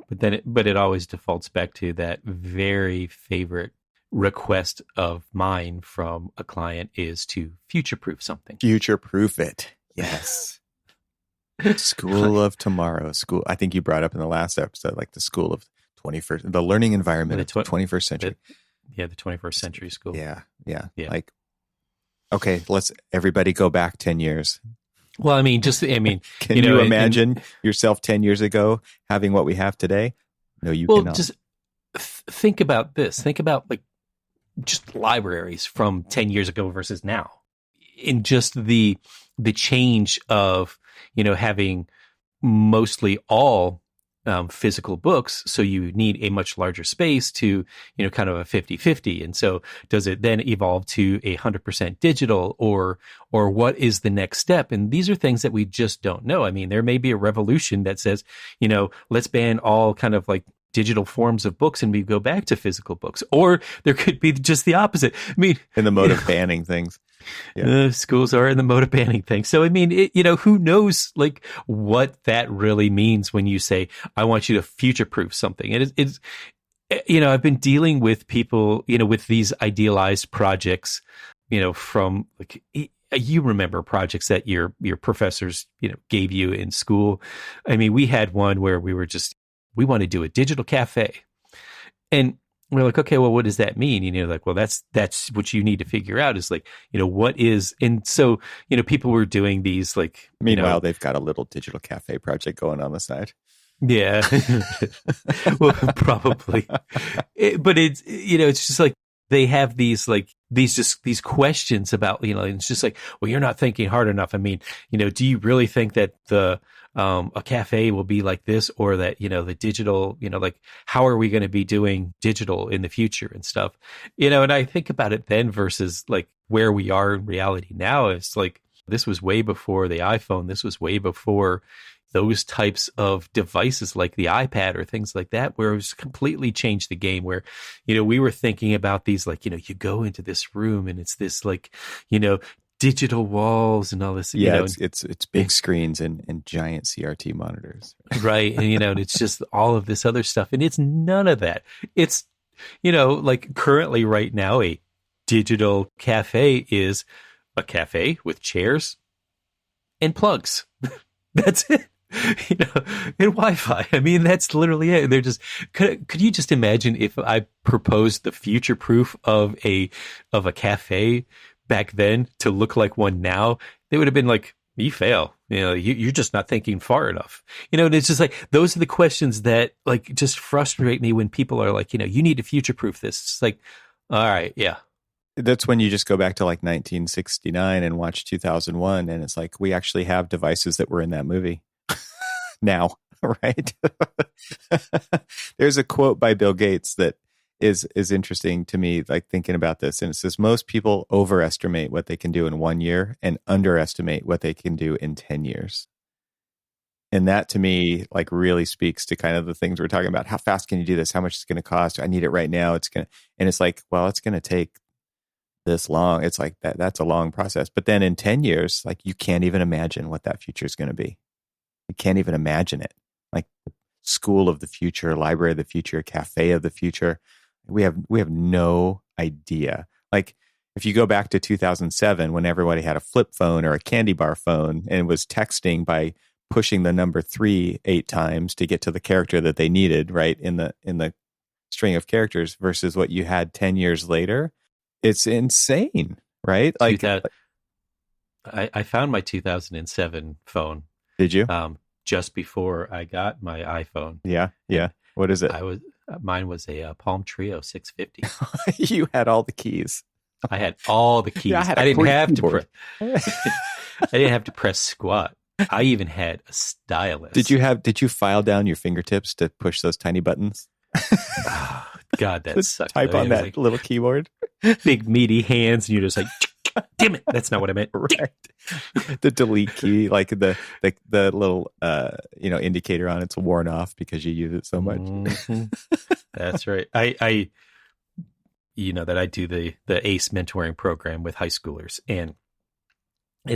B: But it always defaults back to that very favorite request of mine from a client is to future-proof something.
A: Future-proof it. Yes. School of tomorrow. I think you brought up in the last episode, like the school of 21st, the learning environment of the 21st century.
B: The 21st century school.
A: Yeah. Like, okay, let's everybody go back 10 years.
B: Well, can
A: you imagine yourself 10 years ago having what we have today? No, you cannot.
B: Just think about this. Think about like just libraries from 10 years ago versus now. In just the change of, having mostly all physical books. So you need a much larger space to, kind of a 50-50. And so does it then evolve to 100% digital, or what is the next step? And these are things that we just don't know. I mean, there may be a revolution that says, let's ban all kind of like digital forms of books and we go back to physical books. Or there could be just the opposite. I mean,
A: in the mode of banning things. Yeah.
B: Schools are in the mode of banning things. So, I mean, who knows like what that really means when you say, I want you to future-proof something. It's I've been dealing with people, with these idealized projects, from like, you remember projects that your professors, gave you in school. I mean, we had one where we want to do a digital cafe. And we're like, okay, well, what does that mean? Like, well, that's what you need to figure out is like, what is, and so, people were doing these like,
A: meanwhile, they've got a little digital cafe project going on the side.
B: Yeah, well, probably. But it's, it's just like, they have these like, these questions about, it's just like, well, you're not thinking hard enough. I mean, do you really think that a cafe will be like this, or that, the digital, like, how are we going to be doing digital in the future and stuff, and I think about it then versus like where we are in reality now. It's like, this was way before the iPhone. This was way before those types of devices like the iPad or things like that, where it was completely changed the game, where, we were thinking about these, like, you go into this room and it's this like, digital walls and all this.
A: Yeah, it's big screens and giant CRT monitors.
B: Right. And, and it's just all of this other stuff. And it's none of that. It's, like currently right now, a digital cafe is a cafe with chairs and plugs. That's it. And Wi-Fi. I mean, that's literally it. They're just, could you just imagine if I proposed the future proof of a cafe back then to look like one now? They would have been like, you fail. You're just not thinking far enough. And it's just like, those are the questions that like just frustrate me when people are like, you need to future proof this. It's like, all right, yeah.
A: That's when you just go back to like 1969 and watch 2001, and it's like, we actually have devices that were in that movie now, right? There's a quote by Bill Gates that is interesting to me, like thinking about this, and it says, most people overestimate what they can do in 1 year and underestimate what they can do in 10 years. And that to me, like, really speaks to kind of the things we're talking about. How fast can you do this? How much it's going to cost? I need it right now. And it's like, well, it's going to take this long. It's like that's a long process. But then in 10 years, like, you can't even imagine what that future is going to be. You can't even imagine it. Like, school of the future, library of the future, cafe of the future. We have no idea. Like, if you go back to 2007, when everybody had a flip phone or a candy bar phone and was texting by pushing the number 3 8 times to get to the character that they needed, right, in the string of characters, versus what you had 10 years later, it's insane, right? Like,
B: I found my 2007 phone.
A: Did you?
B: Just before I got my iPhone.
A: Yeah. What is it?
B: Mine was a Palm Trio 650.
A: You had all the keys.
B: I had all the keys.
A: Yeah,
B: I didn't have to I didn't have to press squat. I even had a stylus.
A: Did you file down your fingertips to push those tiny buttons?
B: Oh, God, that sucked.
A: Type on that little keyboard.
B: Big meaty hands, and you're just like, damn it, that's not what I meant.
A: Right. The delete key, like the little indicator on it's worn off because you use it so much.
B: Mm-hmm. That's right. I that I do the ACE mentoring program with high schoolers, and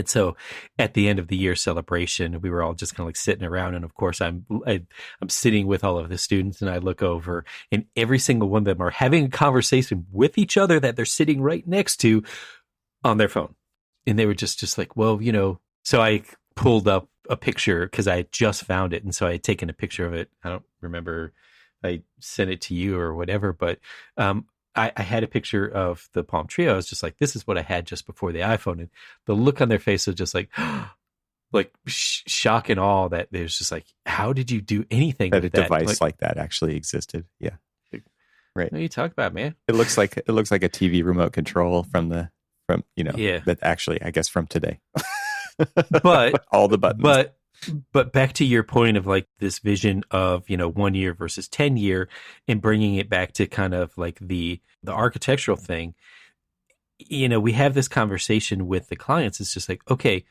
B: so at the end of the year celebration, we were all just kind of like sitting around, and of course I'm sitting with all of the students, and I look over, and every single one of them are having a conversation with each other that they're sitting right next to on their phone. And they were just like, well, so I pulled up a picture because I had just found it. And so I had taken a picture of it. I don't remember, I sent it to you or whatever, but I had a picture of the Palm Trio. I was just like, this is what I had just before the iPhone. And the look on their face was just like, like shock and awe that there's just like, how did you do anything
A: that
B: with
A: a device like that actually existed? Yeah. Right.
B: What are you talking about, man?
A: It looks like a TV remote control but actually, I guess from today.
B: But
A: all the buttons.
B: But But back to your point of like this vision of, 1 year versus 10 year, and bringing it back to kind of like the architectural thing, we have this conversation with the clients. It's just like, okay,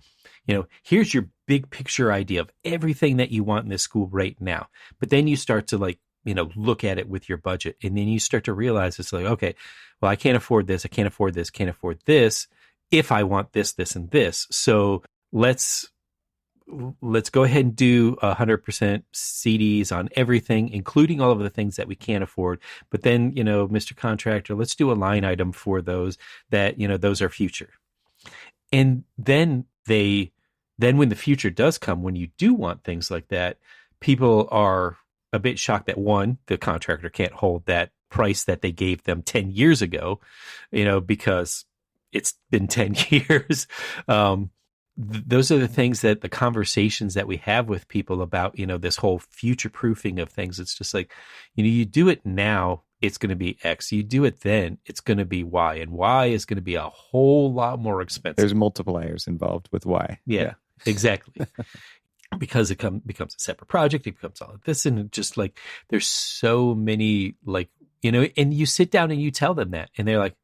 B: here's your big picture idea of everything that you want in this school right now. But then you start to like, look at it with your budget. And then you start to realize it's like, okay, well, I can't afford this. I can't afford this. Can't afford this if I want this, this, and this. So let's go ahead and do 100% CDs on everything, including all of the things that we can't afford. But then, Mr. Contractor, let's do a line item for those that, those are future. And then when the future does come, when you do want things like that, people are a bit shocked that one, the contractor can't hold that price that they gave them 10 years ago, because it's been 10 years. Those are the things that the conversations that we have with people about, this whole future proofing of things. It's just like, you do it now, it's going to be X. You do it then, it's going to be Y, and Y is going to be a whole lot more expensive.
A: There's multipliers involved with Y.
B: Yeah. Exactly. Because it becomes a separate project, it becomes all of this, and it just like, there's so many like, and you sit down and you tell them that, and they're like,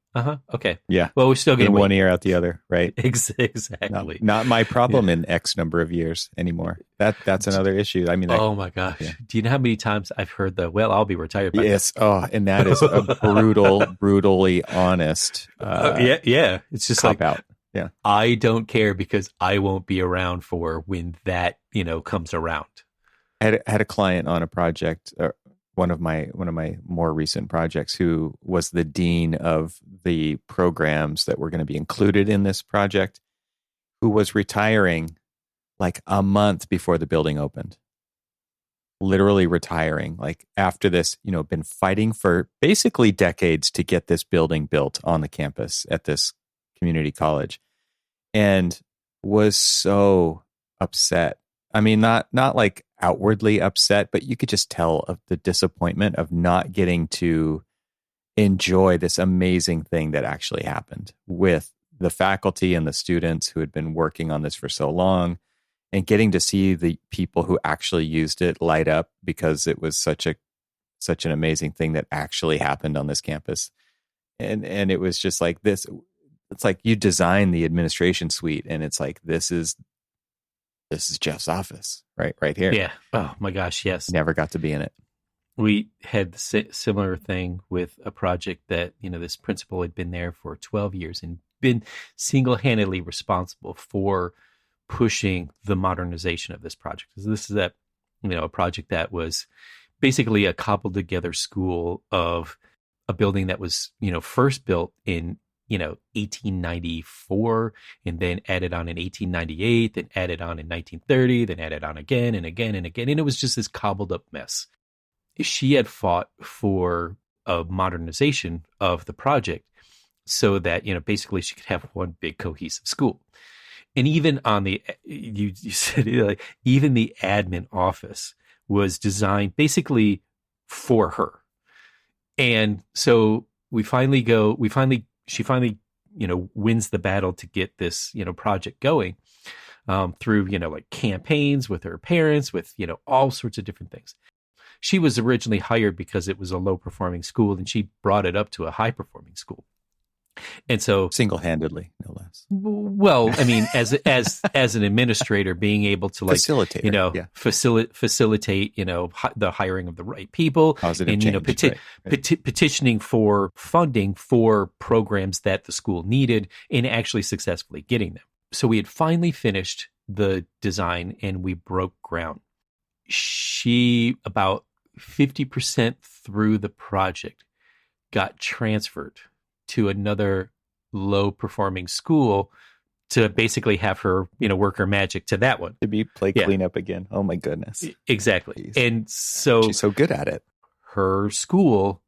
B: okay.
A: Yeah.
B: Well, we're still going to
A: one ear out the other, right?
B: Exactly.
A: Not my problem in X number of years anymore. That's another issue. I mean,
B: oh my gosh. Yeah. Do you know how many times I've heard I'll be retired by
A: yes. Oh, and that is a brutally honest.
B: Yeah. It's just like,
A: out. Yeah.
B: I don't care because I won't be around for when that, comes around.
A: I had a client on a project, one of my more recent projects, who was the dean of the programs that were going to be included in this project, who was retiring like a month before the building opened. Literally retiring, like after this, been fighting for basically decades to get this building built on the campus at this community college, and was so upset. I mean, not like outwardly upset, but you could just tell of the disappointment of not getting to enjoy this amazing thing that actually happened with the faculty and the students who had been working on this for so long, and getting to see the people who actually used it light up because it was such an amazing thing that actually happened on this campus. And it was just like this. It's like you design the administration suite, and it's like, this is Jeff's office, right here.
B: Yeah. Oh my gosh. Yes.
A: Never got to be in it.
B: We had the similar thing with a project that, this principal had been there for 12 years and been single-handedly responsible for pushing the modernization of this project. So this is a project that was basically a cobbled together school of a building that was, first built in 1894, and then added on in 1898, then added on in 1930, then added on again and again and again. And it was just this cobbled up mess. She had fought for a modernization of the project so that, basically she could have one big cohesive school. And even on you said like, even the admin office was designed basically for her. And so she finally, wins the battle to get this, project going through, like campaigns with her parents, with, all sorts of different things. She was originally hired because it was a low performing school, and she brought it up to a high performing school. And so
A: single-handedly, no less.
B: Well, I mean, as an administrator, being able to like facilitate, the hiring of the right people,
A: positive
B: and
A: change,
B: petitioning for funding for programs that the school needed, and actually successfully getting them. So we had finally finished the design, and we broke ground. She, about 50% through the project, got transferred to another low performing school to basically have her, work her magic to that one.
A: To be cleanup again. Oh my goodness.
B: Exactly. Jeez. And so
A: she's so good at it.
B: Her school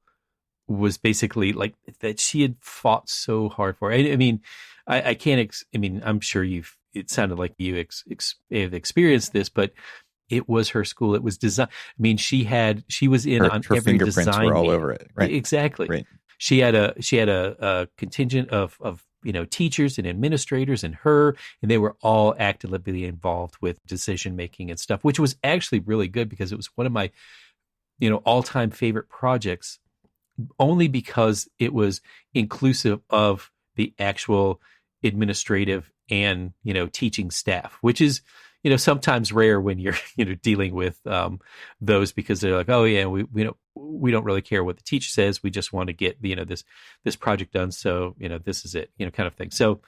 B: was basically like that she had fought so hard for. I mean, I can't, I'm sure it sounded like you have experienced this, but it was her school. It was designed. I mean, she was in on
A: her
B: every
A: fingerprints
B: design.
A: Were all over it. Right.
B: Exactly.
A: Right.
B: She had a contingent of teachers and administrators and her, and they were all actively involved with decision making and stuff, which was actually really good because it was one of my, all-time favorite projects, only because it was inclusive of the actual administrative and, teaching staff, which is, sometimes rare when you're, dealing with those, because they're like, oh yeah, we don't really care what the teacher says. We just want to get, this project done. So, this is it, kind of thing. So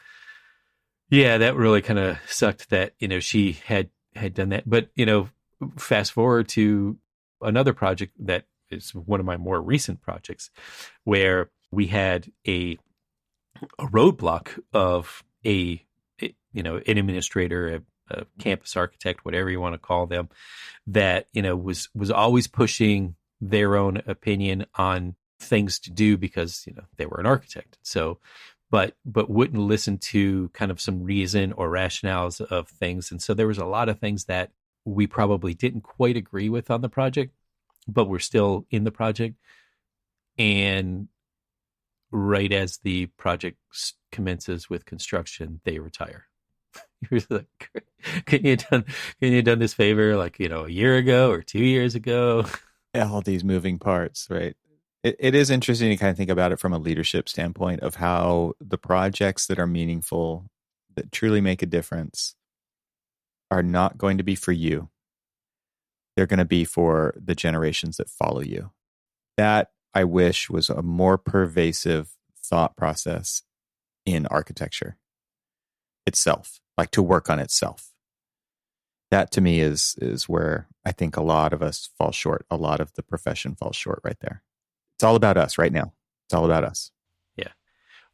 B: yeah, that really kind of sucked that, she had done that. But, fast forward to another project that is one of my more recent projects, where we had a roadblock of an administrator, a campus architect, whatever you want to call them, that was always pushing their own opinion on things to do because they were an architect. So, but wouldn't listen to kind of some reason or rationales of things, and so there was a lot of things that we probably didn't quite agree with on the project, but we're still in the project. And right as the project commences with construction, they retire. You're like, couldn't you have done this favor like, a year ago or 2 years ago?
A: Yeah, all these moving parts, right? It is interesting to kind of think about it from a leadership standpoint of how the projects that are meaningful, that truly make a difference, are not going to be for you. They're going to be for the generations that follow you. That, I wish, was a more pervasive thought process in architecture itself, like to work on itself. That to me is where I think a lot of us fall short. A lot of the profession falls short right there. It's all about us right now. It's all about us.
B: Yeah.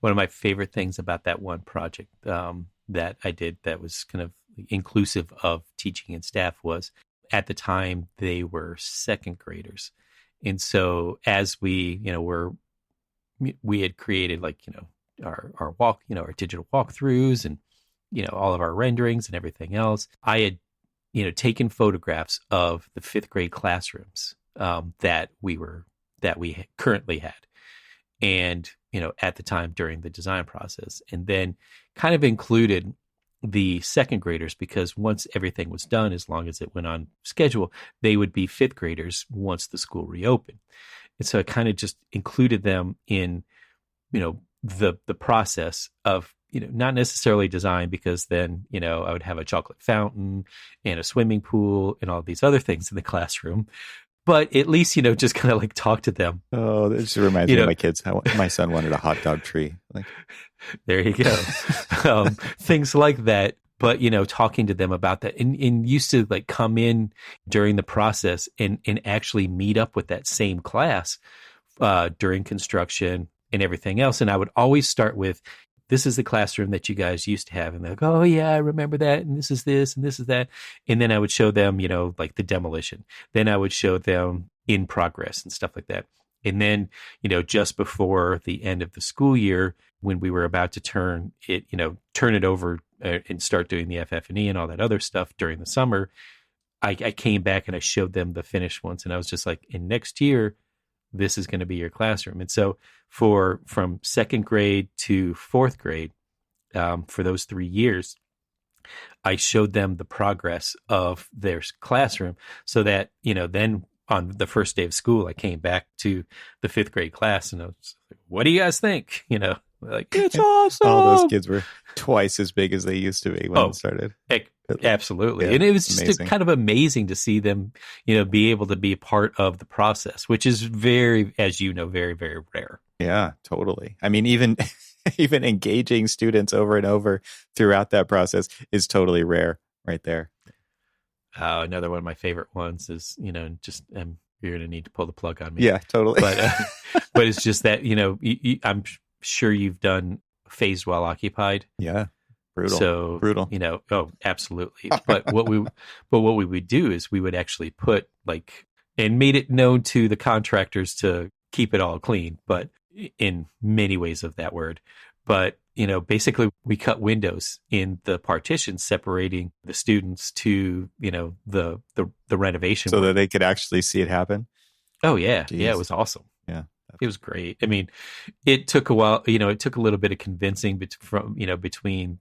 B: One of my favorite things about that one project that I did that was kind of inclusive of teaching and staff was, at the time, they were second graders. And so as we, we had created our walk, our digital walkthroughs and, all of our renderings and everything else, I had, taken photographs of the fifth grade classrooms that we currently had. And, at the time during the design process, and then kind of included the second graders, because once everything was done, as long as it went on schedule, they would be fifth graders once the school reopened. And so I kind of just included them in, the process of, not necessarily design, because then, I would have a chocolate fountain and a swimming pool and all these other things in the classroom. But at least, just kind of like talk to them.
A: Oh, that just reminds me of my kids. My son wanted a hot dog tree. Like,
B: there you go. Things like that. But, talking to them about that, and used to like come in during the process and actually meet up with that same class during construction and everything else. And I would always start with, this is the classroom that you guys used to have. And they're like, oh yeah, I remember that. And this is this, and this is that. And then I would show them, like the demolition. Then I would show them in progress and stuff like that. And then, just before the end of the school year, when we were about to turn it over and start doing the FF&E and all that other stuff during the summer, I came back and I showed them the finished ones. And I was just like, in next year, this is going to be your classroom. And so from second grade to fourth grade, for those 3 years, I showed them the progress of their classroom, so that, then on the first day of school, I came back to the fifth grade class and I was like, what do you guys think? Like, it's awesome.
A: All those kids were twice as big as they used to be when it started.
B: Absolutely.
A: Yeah,
B: and it was just
A: amazing.
B: kind of amazing to see them, be able to be a part of the process, which is very, as very, very rare.
A: Yeah, totally. I mean, even engaging students over and over throughout that process is totally rare right there.
B: Another one of my favorite ones is, you're going to need to pull the plug on me.
A: Yeah, totally.
B: But it's just that, I'm sure you've done Phased While Occupied.
A: Yeah. Brutal.
B: So
A: brutal.
B: Oh, absolutely. But what we would do is we would actually put and made it known to the contractors to keep it all clean, but in many ways of that word. But, basically we cut windows in the partitions separating the students to, the renovation
A: so
B: work.
A: that they could actually see it happen.
B: Oh yeah.
A: Jeez.
B: Yeah. It was awesome.
A: Yeah.
B: It was great. I mean, it took a while. It took a little bit of convincing between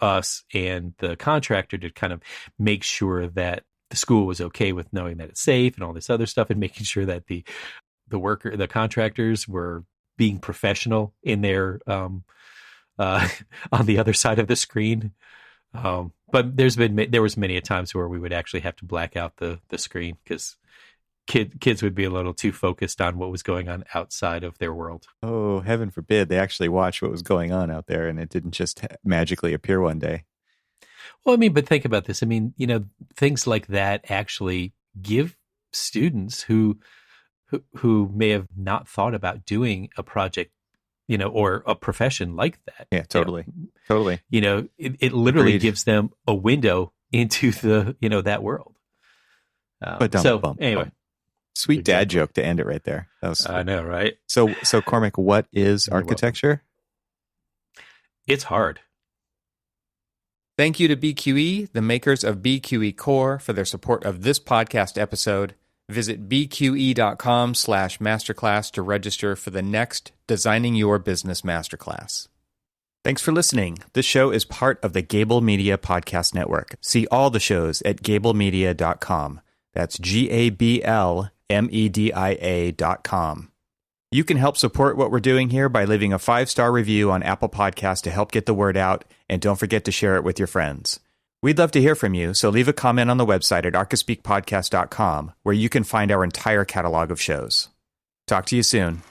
B: us and the contractor to kind of make sure that the school was okay with knowing that it's safe and all this other stuff, and making sure that the contractors were being professional in their on the other side of the screen. But there was many a times where we would actually have to black out the screen because kids would be a little too focused on what was going on outside of their world.
A: Oh, heaven forbid they actually watched what was going on out there and it didn't just magically appear one day.
B: Well, I mean, but think about this. I mean, things like that actually give students who may have not thought about doing a project, or a profession like that.
A: Yeah, totally. Totally.
B: It literally
A: Agreed.
B: gives them a window into that world. Anyway.
A: Sweet dad joke to end it right there. That was
B: I know, right?
A: So Cormac, what is architecture?
B: It's hard.
A: Thank you to BQE, the makers of BQE Core, for their support of this podcast episode. Visit bqe.com/masterclass to register for the next Designing Your Business Masterclass. Thanks for listening. This show is part of the Gable Media Podcast Network. See all the shows at gablemedia.com. That's GABLMEDIA.com. You can help support what we're doing here by leaving a 5-star review on Apple Podcasts to help get the word out, and don't forget to share it with your friends. We'd love to hear from you, so leave a comment on the website at archispeakpodcast.com, where you can find our entire catalog of shows. Talk to you soon.